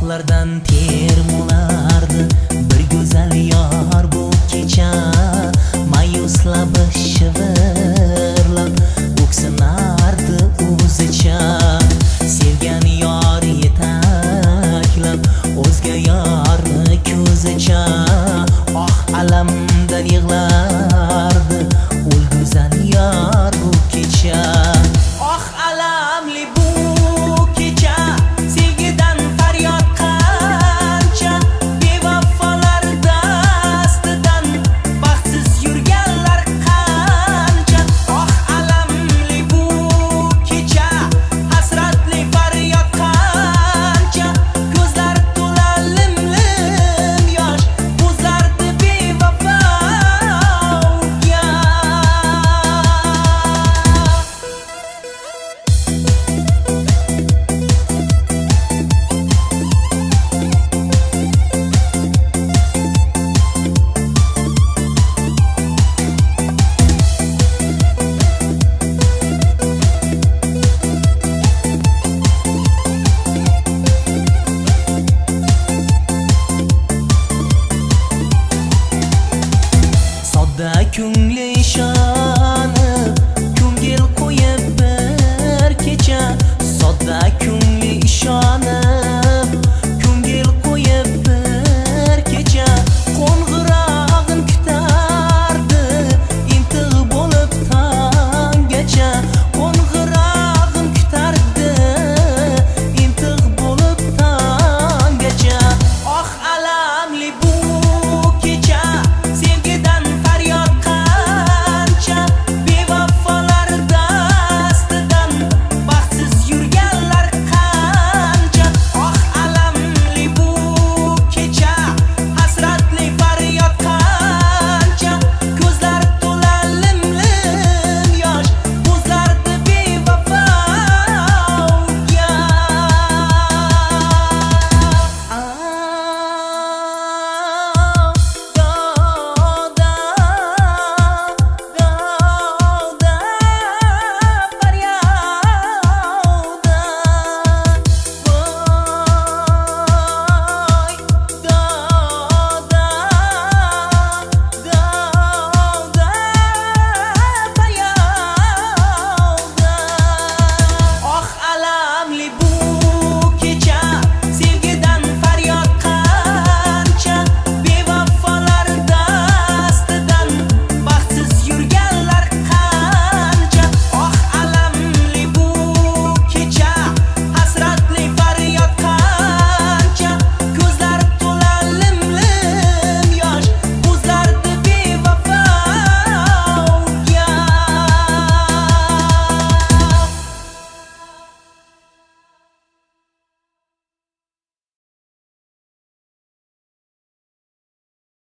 Quloqlardan ter molardi bir go'zal yor bu kecha. Ma'yus labi shivirlab o'ksinardi o'zicha. Sevgan yor yetaklab o'zga yorni ko'zicha. Oh alamdan yig'lardi o'l go'zal yor bu kecha. Oh alamli bu kecha, sevgidan faryod qancha. Bevafolar dastidan baxtsiz yurganlar qancha. Oh alamli bu kecha, hasratli faryod qancha. Ko'zlar to'la lim-lim yosh, bo'zardi bevafoga. Sodda